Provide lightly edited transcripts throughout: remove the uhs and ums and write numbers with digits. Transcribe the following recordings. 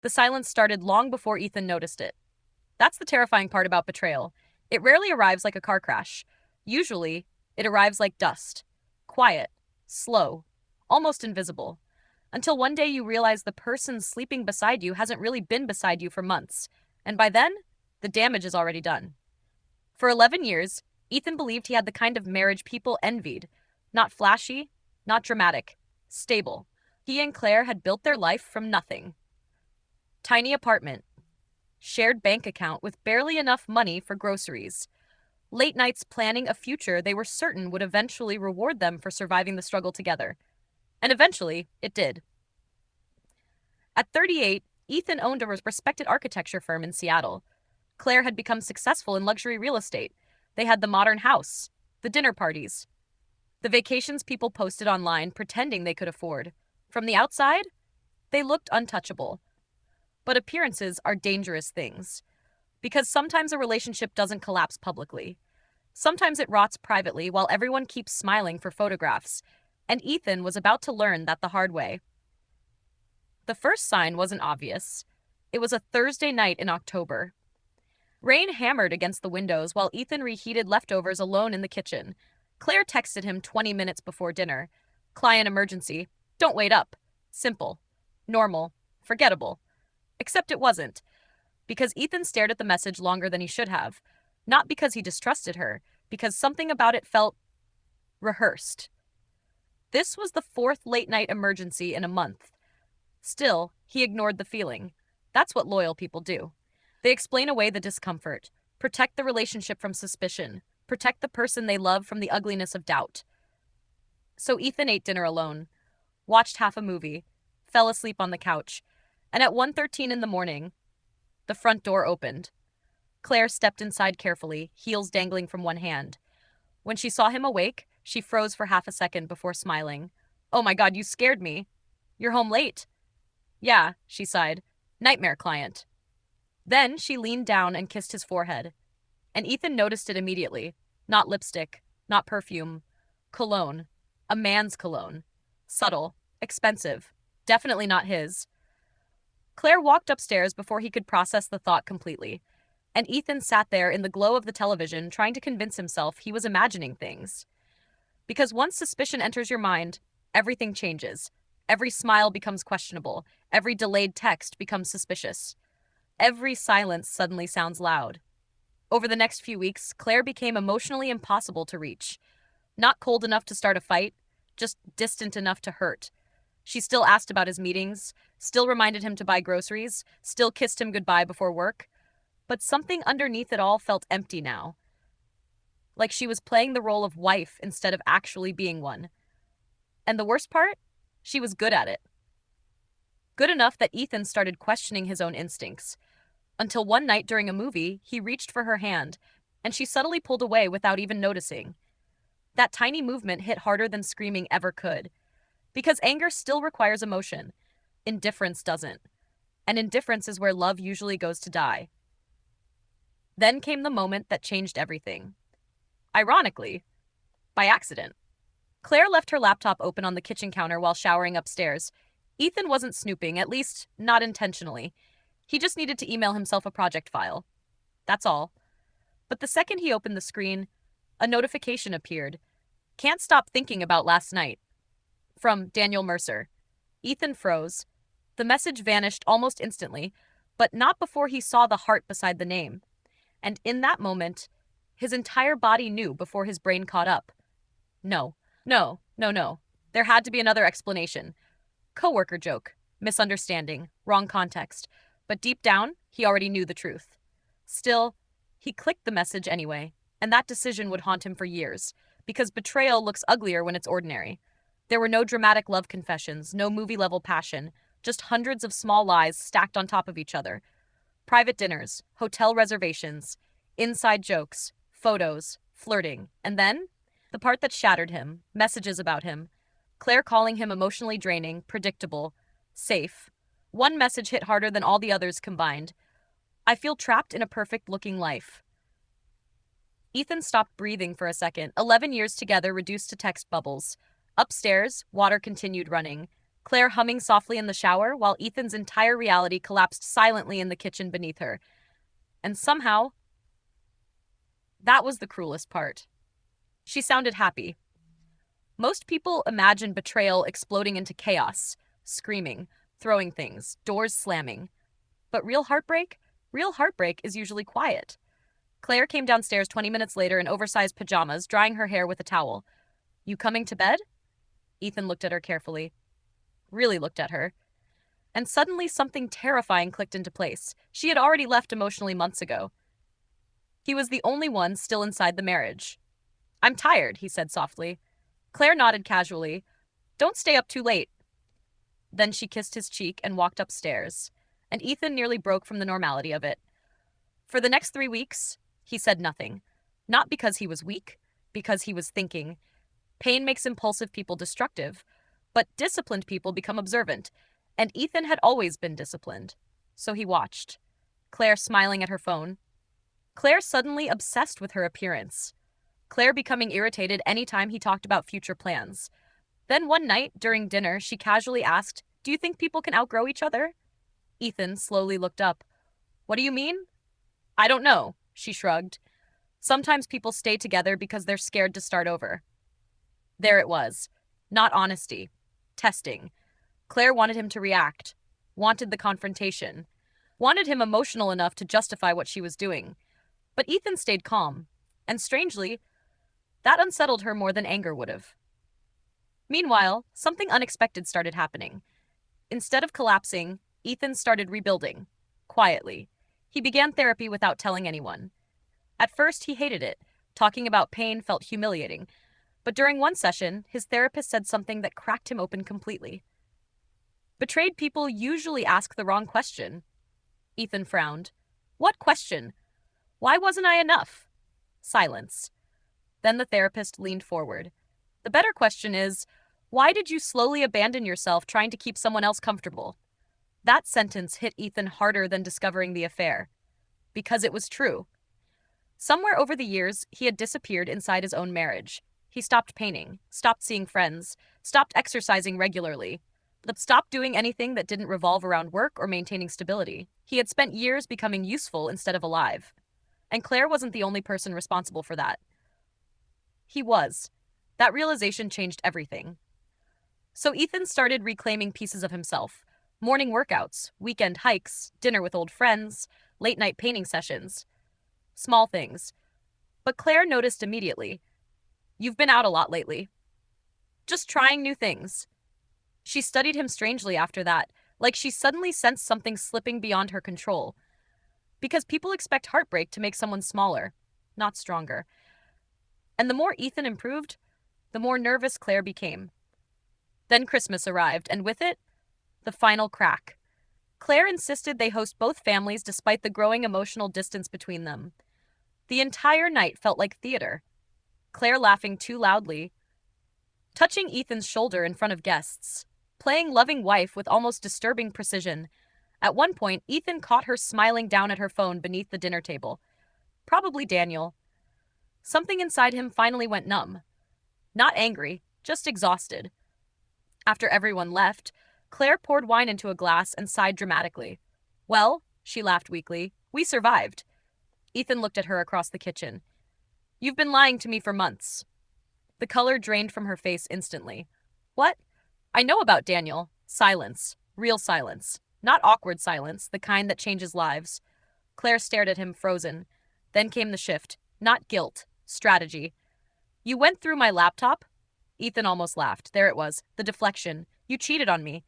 The silence started long before Ethan noticed it. That's the terrifying part about betrayal. It rarely arrives like a car crash. Usually, it arrives like dust. Quiet, slow, almost invisible. Until one day you realize the person sleeping beside you hasn't really been beside you for months. And by then, the damage is already done. For 11 years, Ethan believed he had the kind of marriage people envied. Not flashy, not dramatic, stable. He and Claire had built their life from nothing. Tiny apartment, shared bank account with barely enough money for groceries. Late nights planning a future they were certain would eventually reward them for surviving the struggle together. And eventually, it did. At 38, Ethan owned a respected architecture firm in Seattle. Claire had become successful in luxury real estate. They had the modern house, the dinner parties, the vacations people posted online pretending they could afford. From the outside, they looked untouchable. But appearances are dangerous things. Because sometimes a relationship doesn't collapse publicly. Sometimes it rots privately while everyone keeps smiling for photographs. And Ethan was about to learn that the hard way. The first sign wasn't obvious. It was a Thursday night in October. Rain hammered against the windows while Ethan reheated leftovers alone in the kitchen. Claire texted him 20 minutes before dinner. Client emergency. Don't wait up. Simple. Normal. Forgettable. Except it wasn't. Because Ethan stared at the message longer than he should have. Not because he distrusted her, because something about it felt rehearsed. This was the fourth late-night emergency in a month. Still, he ignored the feeling. That's what loyal people do. They explain away the discomfort, protect the relationship from suspicion, protect the person they love from the ugliness of doubt. So Ethan ate dinner alone, watched half a movie, fell asleep on the couch, and at 1:13 in the morning, the front door opened. Claire stepped inside carefully, heels dangling from one hand. When she saw him awake, she froze for half a second before smiling. "Oh my God, you scared me. You're home late." "Yeah," she sighed. "Nightmare client." Then she leaned down and kissed his forehead. And Ethan noticed it immediately. Not lipstick, not perfume. Cologne. A man's cologne. Subtle. Expensive. Definitely not his. Claire walked upstairs before he could process the thought completely. And Ethan sat there in the glow of the television trying to convince himself he was imagining things. Because once suspicion enters your mind, everything changes. Every smile becomes questionable. Every delayed text becomes suspicious. Every silence suddenly sounds loud. Over the next few weeks, Claire became emotionally impossible to reach. Not cold enough to start a fight, just distant enough to hurt. She still asked about his meetings, still reminded him to buy groceries, still kissed him goodbye before work. But something underneath it all felt empty now. Like she was playing the role of wife instead of actually being one. And the worst part? She was good at it. Good enough that Ethan started questioning his own instincts. Until one night during a movie, he reached for her hand, and she subtly pulled away without even noticing. That tiny movement hit harder than screaming ever could. Because anger still requires emotion. Indifference doesn't. And indifference is where love usually goes to die. Then came the moment that changed everything. Ironically, by accident. Claire left her laptop open on the kitchen counter while showering upstairs. Ethan wasn't snooping, at least not intentionally. He just needed to email himself a project file. That's all. But the second he opened the screen, a notification appeared. "Can't stop thinking about last night." From Daniel Mercer. Ethan froze. The message vanished almost instantly, but not before he saw the heart beside the name. And in that moment, his entire body knew before his brain caught up. No, no, no, no. There had to be another explanation. Coworker joke, misunderstanding, wrong context. But deep down, he already knew the truth. Still, he clicked the message anyway, and that decision would haunt him for years, because betrayal looks uglier when it's ordinary. There were no dramatic love confessions, no movie-level passion, just hundreds of small lies stacked on top of each other. Private dinners, hotel reservations, inside jokes, photos, flirting, and then the part that shattered him, messages about him. Claire calling him emotionally draining, predictable, safe. One message hit harder than all the others combined. "I feel trapped in a perfect-looking life." Ethan stopped breathing for a second, 11 years together reduced to text bubbles. Upstairs, water continued running. Claire humming softly in the shower while Ethan's entire reality collapsed silently in the kitchen beneath her. And somehow, that was the cruelest part. She sounded happy. Most people imagine betrayal exploding into chaos, screaming, throwing things, doors slamming. But real heartbreak is usually quiet. Claire came downstairs 20 minutes later in oversized pajamas, drying her hair with a towel. You coming to bed? Ethan looked at her carefully. Really looked at her. And suddenly something terrifying clicked into place. She had already left emotionally months ago. He was the only one still inside the marriage. I'm tired, he said softly. Claire nodded casually. Don't stay up too late. Then she kissed his cheek and walked upstairs, and Ethan nearly broke from the normality of it. For the next 3 weeks, he said nothing. Not because he was weak, because he was thinking. Pain makes impulsive people destructive, but disciplined people become observant, and Ethan had always been disciplined. So he watched. Claire smiling at her phone. Claire suddenly obsessed with her appearance. Claire becoming irritated any time he talked about future plans. Then one night, during dinner, she casually asked, Do you think people can outgrow each other? Ethan slowly looked up. What do you mean? I don't know, she shrugged. Sometimes people stay together because they're scared to start over. There it was. Not honesty. Testing. Claire wanted him to react. Wanted the confrontation. Wanted him emotional enough to justify what she was doing. But Ethan stayed calm. And strangely, that unsettled her more than anger would have. Meanwhile, something unexpected started happening. Instead of collapsing, Ethan started rebuilding. Quietly. He began therapy without telling anyone. At first, he hated it. Talking about pain felt humiliating. But during one session, his therapist said something that cracked him open completely. Betrayed people usually ask the wrong question. Ethan frowned. What question? Why wasn't I enough? Silence. Then the therapist leaned forward. The better question is, why did you slowly abandon yourself trying to keep someone else comfortable? That sentence hit Ethan harder than discovering the affair. Because it was true. Somewhere over the years, he had disappeared inside his own marriage. He stopped painting, stopped seeing friends, stopped exercising regularly, but stopped doing anything that didn't revolve around work or maintaining stability. He had spent years becoming useful instead of alive. And Claire wasn't the only person responsible for that. He was. That realization changed everything. So Ethan started reclaiming pieces of himself. Morning workouts, weekend hikes, dinner with old friends, late-night painting sessions. Small things. But Claire noticed immediately. You've been out a lot lately. Just trying new things. She studied him strangely after that, like she suddenly sensed something slipping beyond her control. Because people expect heartbreak to make someone smaller, not stronger. And the more Ethan improved, the more nervous Claire became. Then Christmas arrived, and with it, the final crack. Claire insisted they host both families despite the growing emotional distance between them. The entire night felt like theater. Claire laughing too loudly, touching Ethan's shoulder in front of guests, playing loving wife with almost disturbing precision. At one point, Ethan caught her smiling down at her phone beneath the dinner table. Probably Daniel. Something inside him finally went numb. Not angry, just exhausted. After everyone left, Claire poured wine into a glass and sighed dramatically. Well, she laughed weakly, we survived. Ethan looked at her across the kitchen. You've been lying to me for months. The color drained from her face instantly. What? I know about Daniel. Silence. Real silence. Not awkward silence, the kind that changes lives. Claire stared at him, frozen. Then came the shift. Not guilt. Strategy. You went through my laptop? Ethan almost laughed. There it was. The deflection. You cheated on me.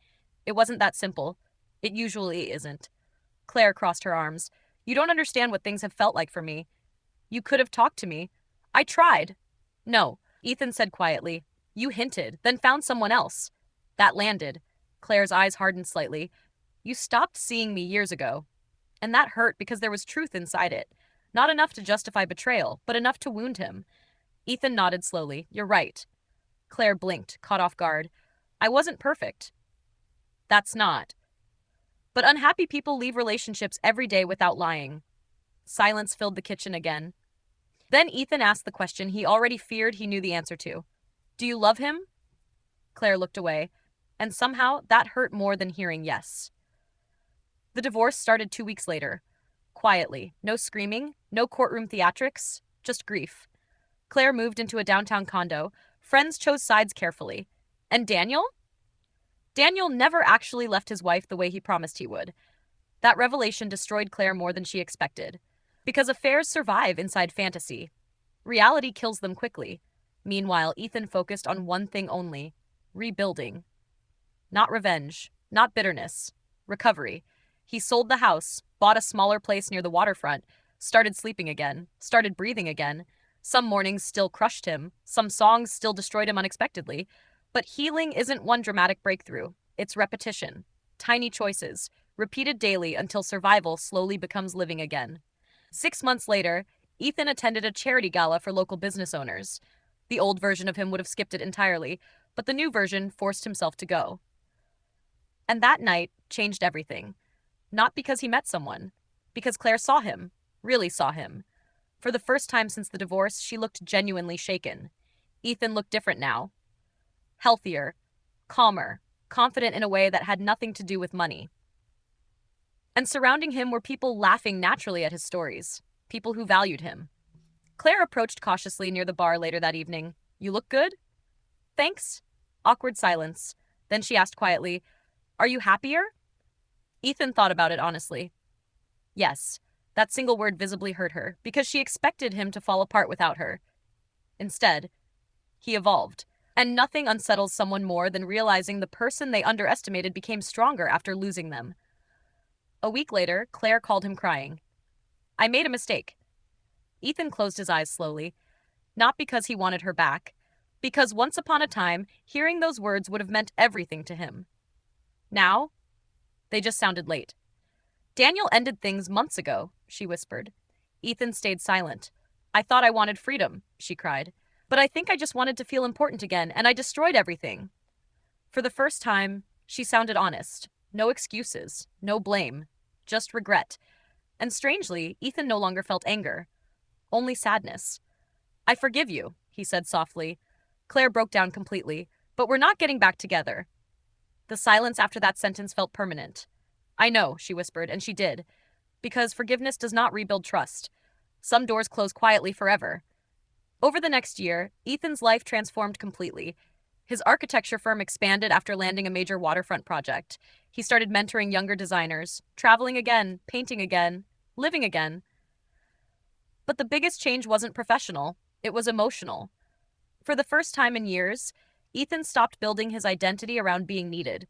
It wasn't that simple. It usually isn't. Claire crossed her arms. You don't understand what things have felt like for me. You could have talked to me. I tried. No, Ethan said quietly. You hinted, then found someone else. That landed. Claire's eyes hardened slightly. You stopped seeing me years ago. And that hurt because there was truth inside it. Not enough to justify betrayal, but enough to wound him. Ethan nodded slowly. You're right. Claire blinked, caught off guard. I wasn't perfect. That's not. But unhappy people leave relationships every day without lying. Silence filled the kitchen again. Then Ethan asked the question he already feared he knew the answer to. Do you love him? Claire looked away. And somehow that hurt more than hearing yes. The divorce started 2 weeks later. Quietly. No screaming, no courtroom theatrics, just grief. Claire moved into a downtown condo. Friends chose sides carefully. And Daniel? Daniel never actually left his wife the way he promised he would. That revelation destroyed Claire more than she expected. Because affairs survive inside fantasy. Reality kills them quickly. Meanwhile, Ethan focused on one thing only: rebuilding. Not revenge, not bitterness, recovery. He sold the house, bought a smaller place near the waterfront, started sleeping again, started breathing again. Some mornings still crushed him, some songs still destroyed him unexpectedly. But healing isn't one dramatic breakthrough, it's repetition. Tiny choices, repeated daily until survival slowly becomes living again. 6 months later, Ethan attended a charity gala for local business owners. The old version of him would have skipped it entirely, but the new version forced himself to go. And that night changed everything. Not because he met someone, because Claire saw him, really saw him. For the first time since the divorce, she looked genuinely shaken. Ethan looked different now. Healthier, calmer, confident in a way that had nothing to do with money. And surrounding him were people laughing naturally at his stories, people who valued him. Claire approached cautiously near the bar later that evening. "You look good?" "Thanks." Awkward silence. Then she asked quietly, "Are you happier?" Ethan thought about it honestly. Yes. That single word visibly hurt her, because she expected him to fall apart without her. Instead, he evolved. And nothing unsettles someone more than realizing the person they underestimated became stronger after losing them. A week later, Claire called him crying. "I made a mistake." Ethan closed his eyes slowly, not because he wanted her back, because once upon a time, hearing those words would have meant everything to him. Now, they just sounded late. "Daniel ended things months ago," she whispered. Ethan stayed silent. "I thought I wanted freedom," she cried. "But I think I just wanted to feel important again, and I destroyed everything." For the first time, she sounded honest. No excuses, no blame, just regret. And strangely, Ethan no longer felt anger, only sadness. "I forgive you," he said softly. Claire broke down completely. "But we're not getting back together." The silence after that sentence felt permanent. "I know," she whispered, and she did. Because forgiveness does not rebuild trust. Some doors close quietly forever. Over the next year, Ethan's life transformed completely. His architecture firm expanded after landing a major waterfront project. He started mentoring younger designers, traveling again, painting again, living again. But the biggest change wasn't professional, it was emotional. For the first time in years, Ethan stopped building his identity around being needed.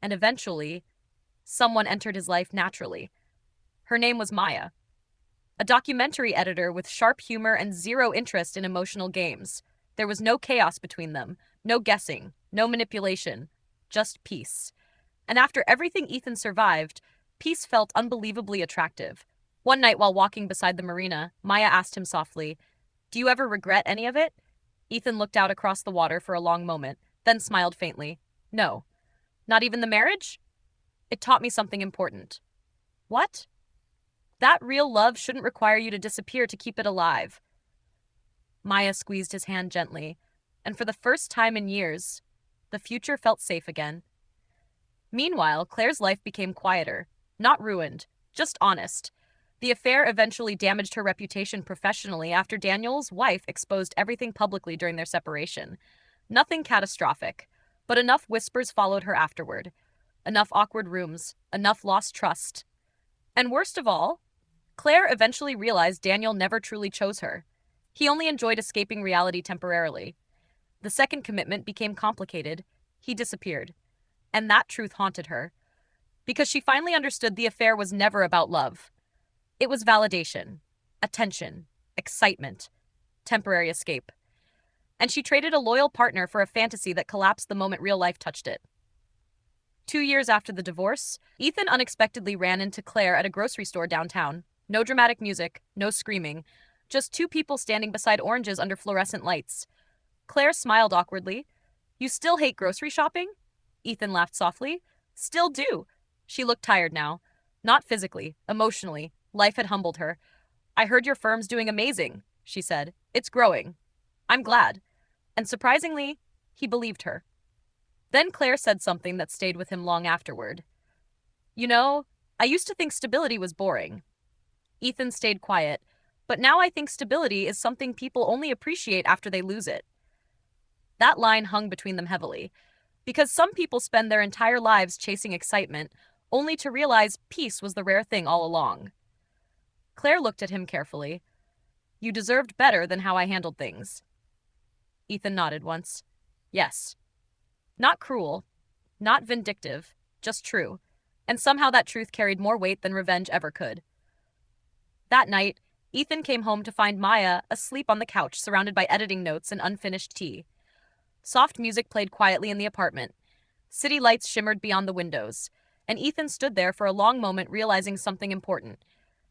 And eventually, someone entered his life naturally. Her name was Maya, a documentary editor with sharp humor and zero interest in emotional games. There was no chaos between them, no guessing, no manipulation, just peace. And after everything Ethan survived, peace felt unbelievably attractive. One night while walking beside the marina, Maya asked him softly, "Do you ever regret any of it?" Ethan looked out across the water for a long moment, then smiled faintly. "No." "Not even the marriage?" "It taught me something important." "What?" "That real love shouldn't require you to disappear to keep it alive." Maya squeezed his hand gently, and for the first time in years, the future felt safe again. Meanwhile, Claire's life became quieter, not ruined, just honest. The affair eventually damaged her reputation professionally after Daniel's wife exposed everything publicly during their separation. Nothing catastrophic, but enough whispers followed her afterward. Enough awkward rooms, enough lost trust. And worst of all, Claire eventually realized Daniel never truly chose her. He only enjoyed escaping reality temporarily. The second commitment became complicated. He disappeared. And that truth haunted her. Because she finally understood the affair was never about love. It was validation, attention, excitement, temporary escape. And she traded a loyal partner for a fantasy that collapsed the moment real life touched it. 2 years after the divorce, Ethan unexpectedly ran into Claire at a grocery store downtown. No dramatic music, no screaming, just two people standing beside oranges under fluorescent lights. Claire smiled awkwardly. "You still hate grocery shopping?" Ethan laughed softly. "Still do." She looked tired now. Not physically, emotionally. Life had humbled her. "I heard your firm's doing amazing," she said. "It's growing." "I'm glad." And surprisingly, he believed her. Then Claire said something that stayed with him long afterward. You know, I used to think stability was boring. Ethan stayed quiet, but now I think stability is something people only appreciate after they lose it. That line hung between them heavily, because some people spend their entire lives chasing excitement, only to realize peace was the rare thing all along. Claire looked at him carefully. You deserved better than how I handled things. Ethan nodded once. Yes. Not cruel, not vindictive, just true. And somehow that truth carried more weight than revenge ever could. That night, Ethan came home to find Maya asleep on the couch, surrounded by editing notes and unfinished tea. Soft music played quietly in the apartment. City lights shimmered beyond the windows, and Ethan stood there for a long moment, realizing something important.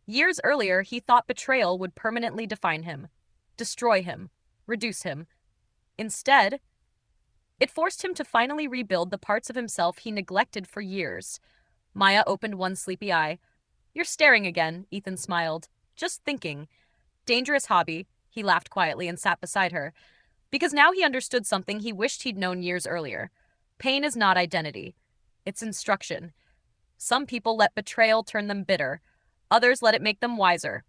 Years earlier, he thought betrayal would permanently define him, destroy him, reduce him. Instead, it forced him to finally rebuild the parts of himself he neglected for years. Maya opened one sleepy eye. You're staring again, Ethan smiled. Just thinking. Dangerous hobby, he laughed quietly and sat beside her, because now he understood something he wished he'd known years earlier. Pain is not identity. It's instruction. Some people let betrayal turn them bitter. Others let it make them wiser.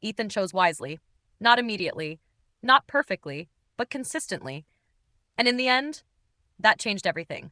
Ethan chose wisely. Not immediately. Not perfectly, but consistently. And in the end, that changed everything.